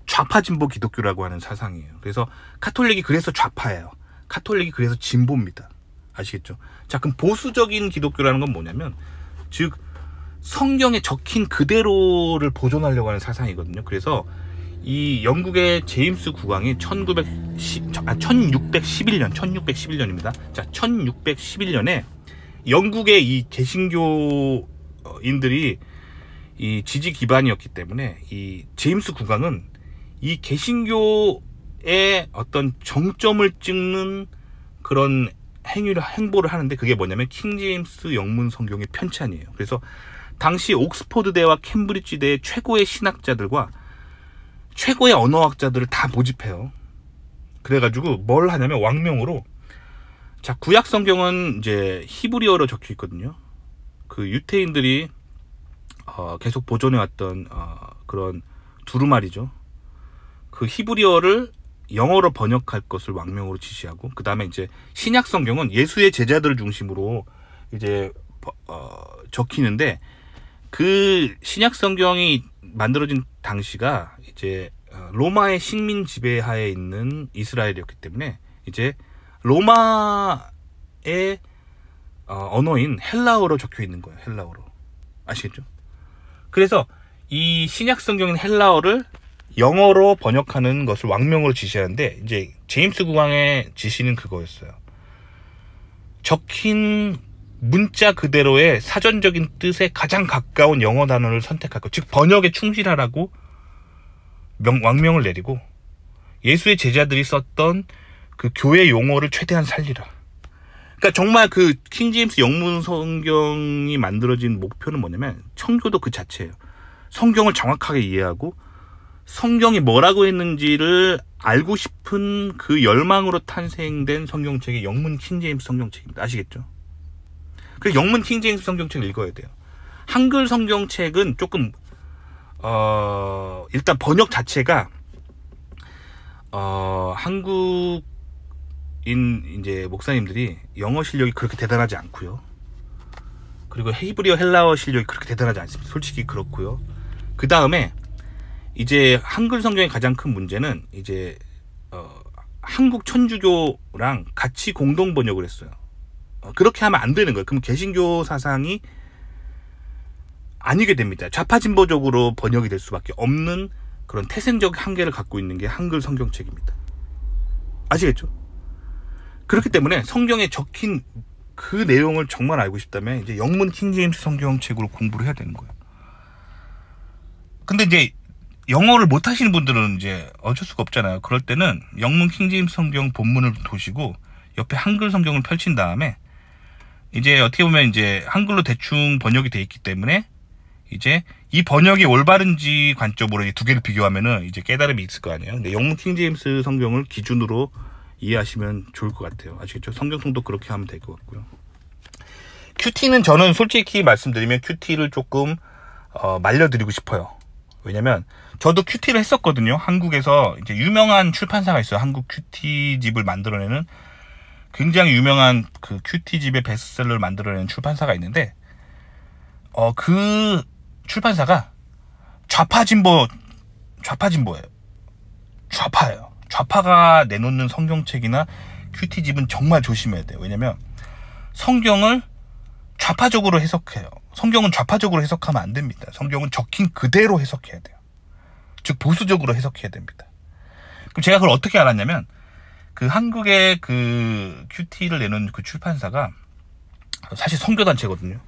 S1: 좌파 진보 기독교라고 하는 사상이에요. 그래서 카톨릭이 그래서 좌파예요. 카톨릭이 그래서 진보입니다. 아시겠죠? 자, 그럼 보수적인 기독교라는 건 뭐냐면, 즉 성경에 적힌 그대로를 보존하려고 하는 사상이거든요. 그래서 이 영국의 제임스 국왕이 1611년입니다. 자, 1611년에 영국의 이 개신교인들이 이 지지 기반이었기 때문에 이 제임스 국왕은 이 개신교의 어떤 정점을 찍는 그런 행보를 하는데, 그게 뭐냐면 킹제임스 영문 성경의 편찬이에요. 그래서 당시 옥스퍼드대와 캠브리지대의 최고의 신학자들과 최고의 언어학자들을 다 모집해요. 그래가지고 뭘 하냐면 왕명으로, 자, 구약 성경은 이제 히브리어로 적혀 있거든요. 그 유태인들이 계속 보존해왔던 그런 두루마리죠. 그 히브리어를 영어로 번역할 것을 왕명으로 지시하고, 그 다음에 이제 신약 성경은 예수의 제자들을 중심으로 이제 적히는데, 그 신약 성경이 만들어진 당시가 이제 로마의 식민 지배하에 있는 이스라엘이었기 때문에 이제 로마의 언어인 헬라어로 적혀 있는 거예요. 헬라어로. 아시겠죠? 그래서 이 신약 성경인 헬라어를 영어로 번역하는 것을 왕명으로 지시하는데, 이제 제임스 국왕의 지시는 그거였어요. 적힌 문자 그대로의 사전적인 뜻에 가장 가까운 영어 단어를 선택할 것, 즉 번역에 충실하라고 왕명을 내리고, 예수의 제자들이 썼던 그 교회 용어를 최대한 살리라. 그러니까 정말 그 킹제임스 영문 성경이 만들어진 목표는 뭐냐면 청교도 그 자체예요. 성경을 정확하게 이해하고 성경이 뭐라고 했는지를 알고 싶은 그 열망으로 탄생된 성경책이 영문 킹제임스 성경책입니다. 아시겠죠? 그래서 영문 킹제임스 성경책을 읽어야 돼요. 한글 성경책은 조금 일단 번역 자체가 한국인 이제 목사님들이 영어 실력이 그렇게 대단하지 않고요. 그리고 히브리어 헬라어 실력이 그렇게 대단하지 않습니다. 솔직히 그렇고요. 그 다음에 이제 한글 성경의 가장 큰 문제는 이제 한국 천주교랑 같이 공동 번역을 했어요. 그렇게 하면 안 되는 거예요. 그럼 개신교 사상이 아니게 됩니다. 좌파 진보적으로 번역이 될 수밖에 없는 그런 태생적 한계를 갖고 있는 게 한글 성경책입니다. 아시겠죠? 그렇기 때문에 성경에 적힌 그 내용을 정말 알고 싶다면 이제 영문 킹제임스 성경책으로 공부를 해야 되는 거예요. 근데 이제 영어를 못 하시는 분들은 이제 어쩔 수가 없잖아요. 그럴 때는 영문 킹제임스 성경 본문을 보시고 옆에 한글 성경을 펼친 다음에 이제 어떻게 보면 이제 한글로 대충 번역이 돼 있기 때문에 이제 이 번역이 올바른지 관점으로 두 개를 비교하면은 이제 깨달음이 있을 거 아니에요. 근데 영문 킹제임스 성경을 기준으로 이해하시면 좋을 것 같아요. 아시겠죠? 성경통도 그렇게 하면 될 것 같고요. 큐티는 저는 솔직히 말씀드리면 큐티를 조금 말려드리고 싶어요. 왜냐면 저도 큐티를 했었거든요. 한국에서 이제 유명한 출판사가 있어요. 한국 큐티 집을 만들어내는 굉장히 유명한 그 큐티 집의 베스트셀러를 만들어내는 출판사가 있는데 그 출판사가 좌파 진보예요. 좌파예요. 좌파가 내놓는 성경책이나 큐티집은 정말 조심해야 돼요. 왜냐면 성경을 좌파적으로 해석해요. 성경은 좌파적으로 해석하면 안 됩니다. 성경은 적힌 그대로 해석해야 돼요. 즉 보수적으로 해석해야 됩니다. 그럼 제가 그걸 어떻게 알았냐면 그 한국의 그 큐티를 내는 그 출판사가 사실 선교단체거든요.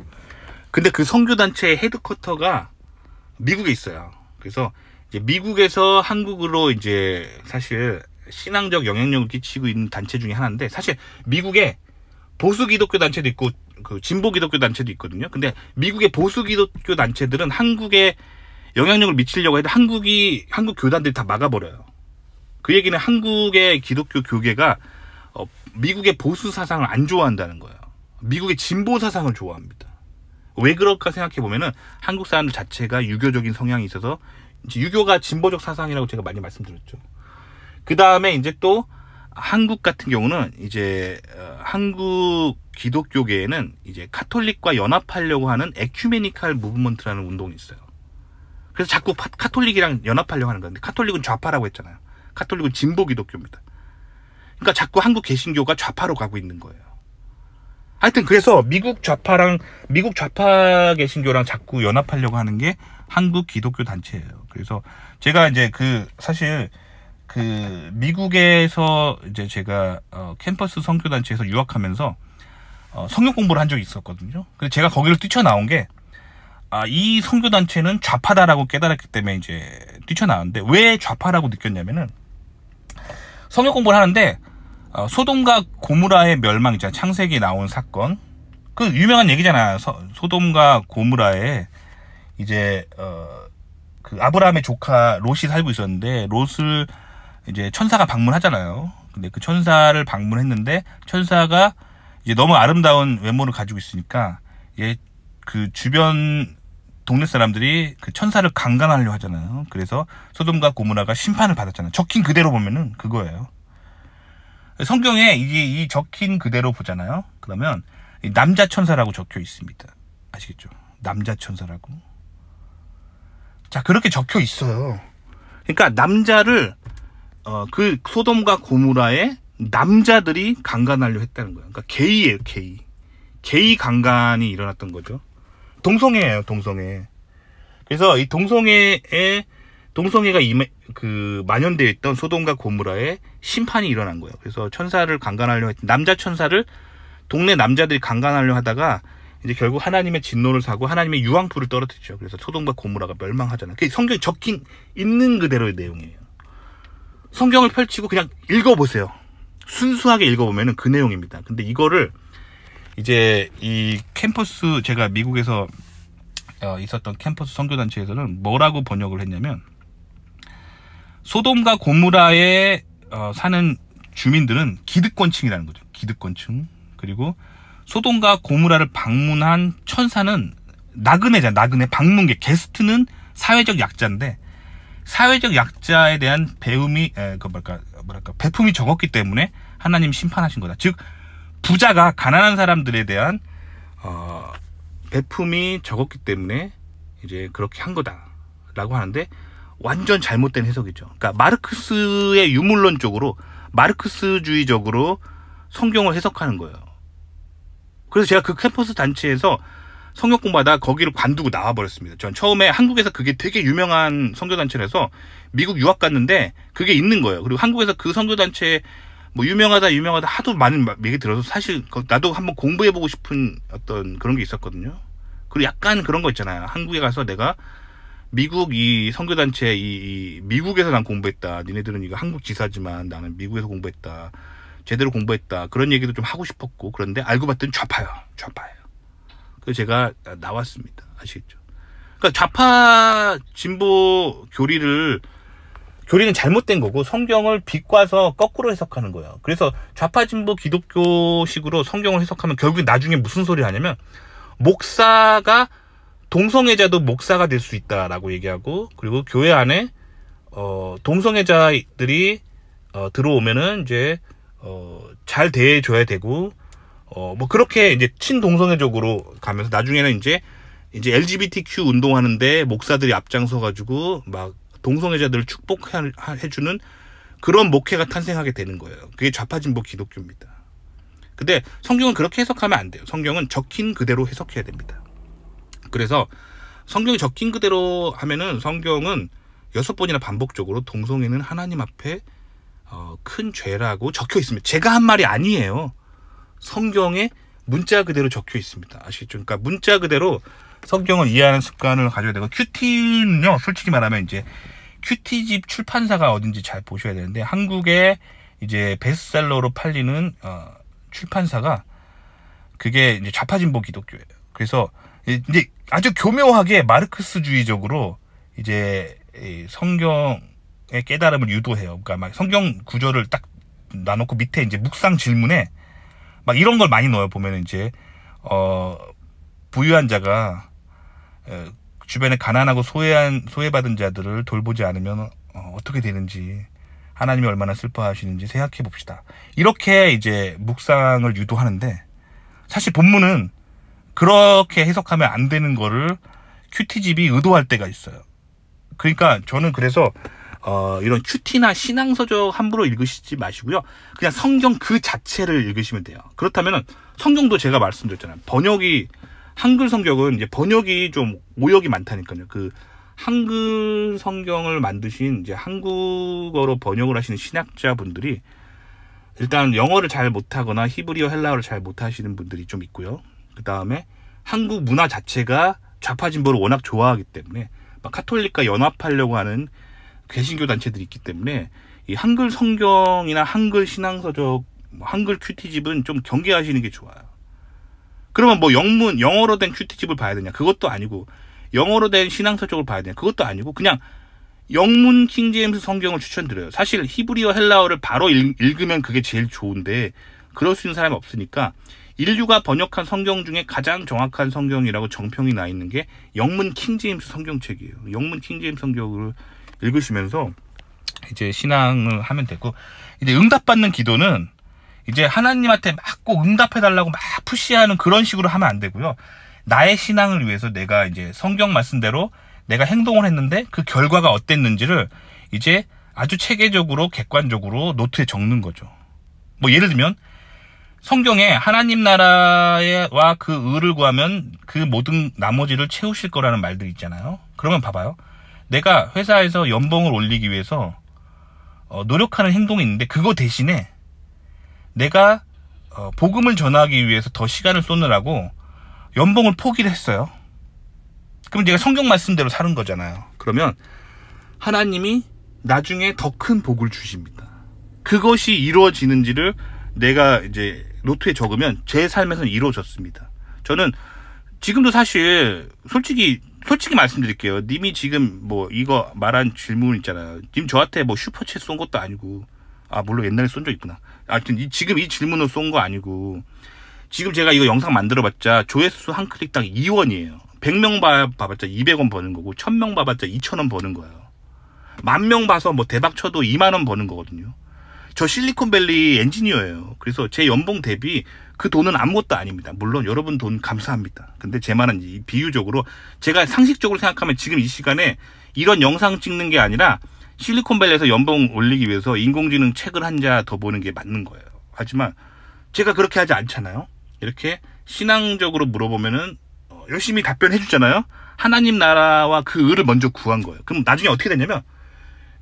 S1: 근데 그 선교단체의 헤드쿼터가 미국에 있어요. 그래서 이제 미국에서 한국으로 이제 사실 신앙적 영향력을 끼치고 있는 단체 중에 하나인데, 사실 미국에 보수 기독교 단체도 있고 그 진보 기독교 단체도 있거든요. 근데 미국의 보수 기독교 단체들은 한국에 영향력을 미치려고 해도 한국 교단들이 다 막아버려요. 그 얘기는 한국의 기독교 교계가 미국의 보수 사상을 안 좋아한다는 거예요. 미국의 진보 사상을 좋아합니다. 왜 그럴까 생각해 보면은 한국 사람들 자체가 유교적인 성향이 있어서 이제 유교가 진보적 사상이라고 제가 많이 말씀드렸죠. 그 다음에 이제 또 한국 같은 경우는 이제 한국 기독교계에는 이제 카톨릭과 연합하려고 하는 에큐메니칼 무브먼트라는 운동이 있어요. 그래서 자꾸 카톨릭이랑 연합하려고 하는 건데, 카톨릭은 좌파라고 했잖아요. 카톨릭은 진보 기독교입니다. 그러니까 자꾸 한국 개신교가 좌파로 가고 있는 거예요. 하여튼 그래서 미국 좌파 개신교랑 자꾸 연합하려고 하는 게 한국 기독교 단체예요. 그래서 제가 이제 사실 미국에서 이제 제가 캠퍼스 선교단체에서 유학하면서 성경 공부를 한 적이 있었거든요. 그래서 제가 거기를 뛰쳐나온 게 이 선교단체는 좌파다라고 깨달았기 때문에 이제 뛰쳐나왔는데, 왜 좌파라고 느꼈냐면은 성경 공부를 하는데 소돔과 고무라의 멸망 있잖아요. 창세기에 나온 사건. 그 유명한 얘기잖아요. 소돔과 고무라에 이제 그 아브라함의 조카 롯이 살고 있었는데, 롯을 이제 천사가 방문하잖아요. 근데 그 천사를 방문했는데 천사가 이제 너무 아름다운 외모를 가지고 있으니까 그 주변 동네 사람들이 그 천사를 강간하려 하잖아요. 그래서 소돔과 고모라가 심판을 받았잖아요. 적힌 그대로 보면은 그거예요. 성경에 이 적힌 그대로 보잖아요. 그러면 남자 천사라고 적혀 있습니다. 아시겠죠? 남자 천사라고. 자, 그렇게 적혀 있어요. 그러니까 남자를 그 소돔과 고모라의 남자들이 강간하려 했다는 거예요. 그러니까 게이예요, 게이. 게이 강간이 일어났던 거죠. 동성애예요, 동성애. 그래서 이 동성애가 만연되어 있던 소돔과 고모라의 심판이 일어난 거예요. 그래서 천사를 강간하려 했던 남자 천사를 동네 남자들이 강간하려 하다가 이제 결국 하나님의 진노를 사고 하나님의 유황불을 떨어뜨리죠. 그래서 소돔과 고모라가 멸망하잖아요. 그게 성경에 적힌 있는 그대로의 내용이에요. 성경을 펼치고 그냥 읽어보세요. 순수하게 읽어보면은 그 내용입니다. 근데 이거를 이제 이 캠퍼스, 제가 미국에서 있었던 캠퍼스 선교단체에서는 뭐라고 번역을 했냐면, 소돔과 고모라에 사는 주민들은 기득권층이라는 거죠. 기득권층. 그리고 소돔과 고모라를 방문한 천사는 나그네, 방문객, 게스트는 사회적 약자인데, 사회적 약자에 대한 배품이 적었기 때문에 하나님 심판하신 거다. 즉 부자가 가난한 사람들에 대한 배품이 적었기 때문에 이제 그렇게 한 거다라고 하는데, 완전 잘못된 해석이죠. 그러니까 마르크스의 유물론적으로, 마르크스주의적으로 성경을 해석하는 거예요. 그래서 제가 그 캠퍼스 단체에서 성경 공부하다 거기를 관두고 나와버렸습니다. 전 처음에 한국에서 그게 되게 유명한 선교단체라서 미국 유학 갔는데 그게 있는 거예요. 그리고 한국에서 그 선교단체 뭐 유명하다 하도 많은 얘기 들어서 사실 나도 한번 공부해보고 싶은 어떤 그런 게 있었거든요. 그리고 약간 그런 거 있잖아요. 한국에 가서 내가 미국 이 선교단체 미국에서 난 공부했다. 니네들은 이거 한국 지사지만 나는 미국에서 공부했다. 제대로 공부했다. 그런 얘기도 좀 하고 싶었고, 그런데 알고 봤더니 좌파예요. 그래서 제가 나왔습니다. 아시겠죠? 그러니까 좌파 진보 교리는 잘못된 거고, 성경을 비꼬아서 거꾸로 해석하는 거예요. 그래서 좌파 진보 기독교식으로 성경을 해석하면 결국에 나중에 무슨 소리를 하냐면, 목사가 동성애자도 목사가 될 수 있다라고 얘기하고, 그리고 교회 안에 동성애자들이 들어오면은 이제 잘 대해줘야 되고, 뭐 그렇게 이제 친동성애적으로 가면서 나중에는 이제 이제 LGBTQ 운동하는데 목사들이 앞장서가지고 막 동성애자들을 축복해주는 그런 목회가 탄생하게 되는 거예요. 그게 좌파진보 기독교입니다. 근데 성경은 그렇게 해석하면 안 돼요. 성경은 적힌 그대로 해석해야 됩니다. 그래서 성경이 적힌 그대로 하면은 성경은 6번이나 반복적으로 동성애는 하나님 앞에 큰 죄라고 적혀 있습니다. 제가 한 말이 아니에요. 성경에 문자 그대로 적혀 있습니다. 아시겠죠? 그러니까 문자 그대로 성경을 이해하는 습관을 가져야 되고, 큐티는요, 솔직히 말하면 이제 큐티집 출판사가 어딘지 잘 보셔야 되는데, 한국에 이제 베스트셀러로 팔리는 출판사가 그게 이제 좌파진보 기독교예요. 그래서 이제 아주 교묘하게 마르크스주의적으로 이제 성경의 깨달음을 유도해요. 그러니까 막 성경 구절을 딱 놔놓고 밑에 이제 묵상 질문에 막 이런 걸 많이 넣어요. 보면 이제 부유한 자가 주변에 가난하고 소외받은 자들을 돌보지 않으면 어떻게 되는지, 하나님이 얼마나 슬퍼하시는지 생각해 봅시다. 이렇게 이제 묵상을 유도하는데, 사실 본문은 그렇게 해석하면 안 되는 거를 큐티집이 의도할 때가 있어요. 그러니까 저는 그래서 이런 큐티나 신앙서적 함부로 읽으시지 마시고요. 그냥 성경 그 자체를 읽으시면 돼요. 그렇다면 성경도 제가 말씀드렸잖아요. 번역이, 한글 성경은 이제 번역이 좀 오역이 많다니까요. 그 한글 성경을 만드신 이제 한국어로 번역을 하시는 신학자분들이 일단 영어를 잘 못하거나 히브리어 헬라어를 잘 못하시는 분들이 좀 있고요. 그 다음에 한국 문화 자체가 좌파 진보를 워낙 좋아하기 때문에 막 카톨릭과 연합하려고 하는 개신교 단체들이 있기 때문에 이 한글 성경이나 한글 신앙서적, 한글 큐티집은 좀 경계하시는 게 좋아요. 그러면 뭐 영어로 된 큐티집을 봐야 되냐? 그것도 아니고, 영어로 된 신앙서적을 봐야 되냐? 그것도 아니고, 그냥 영문 킹제임스 성경을 추천드려요. 사실 히브리어 헬라어를 바로 읽으면 그게 제일 좋은데 그럴 수 있는 사람이 없으니까 인류가 번역한 성경 중에 가장 정확한 성경이라고 정평이 나 있는 게 영문 킹제임스 성경책이에요. 영문 킹제임스 성경을 읽으시면서 이제 신앙을 하면 되고, 이제 응답받는 기도는 이제 하나님한테 막 꼭 응답해달라고 막 푸시하는 그런 식으로 하면 안 되고요. 나의 신앙을 위해서 내가 이제 성경 말씀대로 내가 행동을 했는데 그 결과가 어땠는지를 이제 아주 체계적으로 객관적으로 노트에 적는 거죠. 뭐 예를 들면 성경에 하나님 나라와 그 의를 구하면 그 모든 나머지를 채우실 거라는 말들 있잖아요. 그러면 봐봐요. 내가 회사에서 연봉을 올리기 위해서 노력하는 행동이 있는데, 그거 대신에 내가 복음을 전하기 위해서 더 시간을 쏟느라고 연봉을 포기를 했어요. 그럼 내가 성경 말씀대로 사는 거잖아요. 그러면 하나님이 나중에 더 큰 복을 주십니다. 그것이 이루어지는지를 내가 이제 노트에 적으면 제 삶에서는 이루어졌습니다. 저는 지금도 사실 솔직히 말씀드릴게요. 님이 지금 뭐 이거 말한 질문 있잖아요. 님 저한테 뭐 슈퍼챗 쏜 것도 아니고, 물론 옛날에 쏜 적 있구나. 하여튼 지금 이 질문을 쏜 거 아니고, 지금 제가 이거 영상 만들어봤자 조회수 한 클릭당 2원이에요. 100명 봐봤자 200원 버는 거고, 1000명 봐봤자 2000원 버는 거예요. 10,000명 봐서 뭐 대박 쳐도 2만원 버는 거거든요. 저 실리콘밸리 엔지니어예요. 그래서 제 연봉 대비 그 돈은 아무것도 아닙니다. 물론 여러분 돈 감사합니다. 근데 제 말은 비유적으로, 제가 상식적으로 생각하면 지금 이 시간에 이런 영상 찍는 게 아니라 실리콘밸리에서 연봉 올리기 위해서 인공지능 책을 한 자 더 보는 게 맞는 거예요. 하지만 제가 그렇게 하지 않잖아요. 이렇게 신앙적으로 물어보면은 열심히 답변해 주잖아요. 하나님 나라와 그 의를 먼저 구한 거예요. 그럼 나중에 어떻게 됐냐면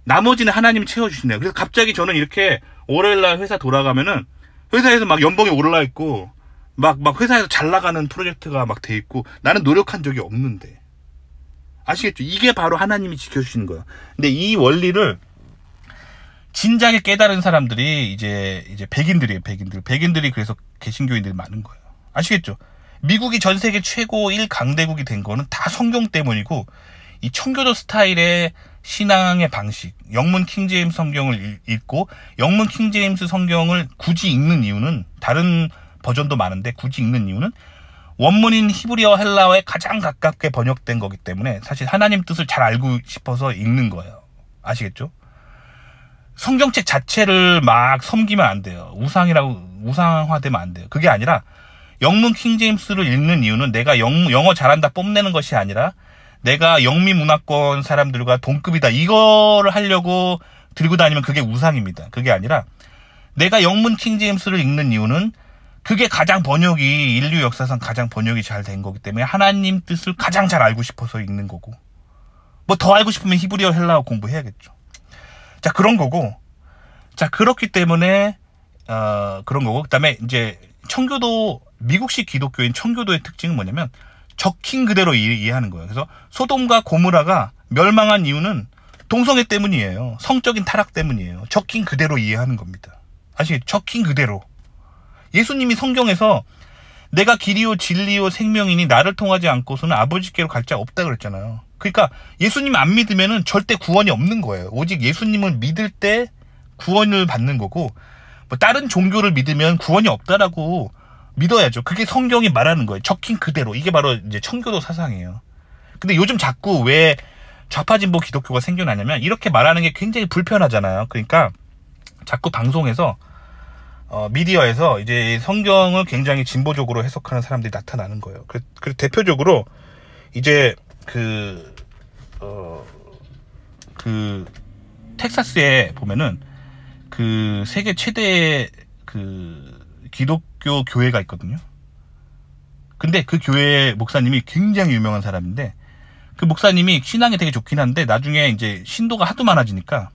S1: 나머지는 하나님이 채워주시네요. 그래서 갑자기 저는 이렇게 월요일날 회사 돌아가면은 회사에서 막 연봉이 올라 있고 막 회사에서 잘 나가는 프로젝트가 막 돼 있고, 나는 노력한 적이 없는데. 아시겠죠? 이게 바로 하나님이 지켜주시는 거예요. 근데 이 원리를 진작에 깨달은 사람들이 이제 백인들이에요. 백인들이 그래서 개신교인들이 많은 거예요. 아시겠죠? 미국이 전 세계 최고 1강대국이 된 거는 다 성경 때문이고, 이 청교도 스타일의 신앙의 방식, 영문 킹제임스 성경을 읽고 영문 킹제임스 성경을 굳이 읽는 이유는, 다른 버전도 많은데 굳이 읽는 이유는 원문인 히브리어 헬라어에 가장 가깝게 번역된 거기 때문에 사실 하나님 뜻을 잘 알고 싶어서 읽는 거예요. 아시겠죠? 성경책 자체를 막 섬기면 안 돼요. 우상화되면 안 돼요. 그게 아니라 영문 킹제임스를 읽는 이유는 내가 영어 잘한다 뽐내는 것이 아니라 내가 영미 문화권 사람들과 동급이다 이거를 하려고 들고 다니면 그게 우상입니다. 그게 아니라 내가 영문 킹제임스를 읽는 이유는 그게 가장 번역이 인류 역사상 가장 번역이 잘 된 거기 때문에 하나님 뜻을 가장 잘 알고 싶어서 읽는 거고, 뭐 더 알고 싶으면 히브리어 헬라어 공부해야겠죠. 자, 그런 거고, 자, 그렇기 때문에 그런 거고, 그다음에 이제 청교도, 미국식 기독교인 청교도의 특징은 뭐냐면 적힌 그대로 이해하는 거예요. 그래서 소돔과 고모라가 멸망한 이유는 동성애 때문이에요. 성적인 타락 때문이에요. 적힌 그대로 이해하는 겁니다. 아시겠죠? 적힌 그대로. 예수님이 성경에서 내가 길이요 진리요 생명이니 나를 통하지 않고서는 아버지께로 갈 자 없다 그랬잖아요. 그러니까 예수님 안 믿으면은 절대 구원이 없는 거예요. 오직 예수님을 믿을 때 구원을 받는 거고, 뭐 다른 종교를 믿으면 구원이 없다라고 믿어야죠. 그게 성경이 말하는 거예요. 적힌 그대로. 이게 바로 이제 청교도 사상이에요. 근데 요즘 자꾸 왜 좌파진보 기독교가 생겨나냐면 이렇게 말하는 게 굉장히 불편하잖아요. 그러니까 자꾸 방송에서 미디어에서 이제 성경을 굉장히 진보적으로 해석하는 사람들이 나타나는 거예요. 그리고 대표적으로 이제 텍사스에 보면은 그 세계 최대 기독교 교회가 있거든요. 근데 그 교회 목사님이 굉장히 유명한 사람인데, 그 목사님이 신앙이 되게 좋긴 한데 나중에 이제 신도가 하도 많아지니까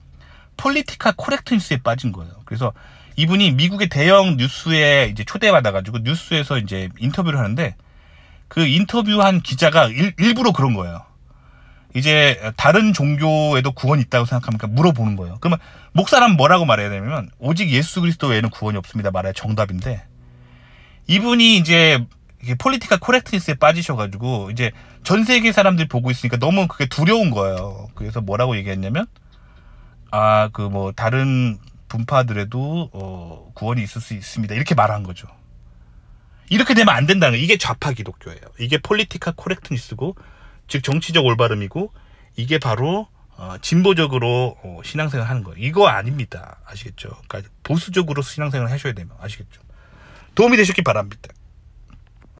S1: 폴리티컬 코렉트니스에 빠진 거예요. 그래서 이분이 미국의 대형 뉴스에 이제 초대받아가지고 뉴스에서 이제 인터뷰를 하는데, 그 인터뷰한 기자가 일부러 그런 거예요. 이제 다른 종교에도 구원이 있다고 생각합니까? 물어보는 거예요. 그러면 목사라면 뭐라고 말해야 되냐면 오직 예수 그리스도 외에는 구원이 없습니다 말해야 정답인데, 이분이 이제 폴리티컬 코렉트니스에 빠지셔가지고 이제 전 세계 사람들이 보고 있으니까 너무 그게 두려운 거예요. 그래서 뭐라고 얘기했냐면 뭐 다른 분파들에도 구원이 있을 수 있습니다 이렇게 말한 거죠. 이렇게 되면 안 된다는 거예요. 이게 좌파 기독교예요. 이게 폴리티컬 코렉트니스고, 즉 정치적 올바름이고, 이게 바로 진보적으로 신앙생활 하는 거예요. 이거 아닙니다. 아시겠죠? 그러니까 보수적으로 신앙생활 하셔야 되면 아시겠죠? 도움이 되셨길 바랍니다.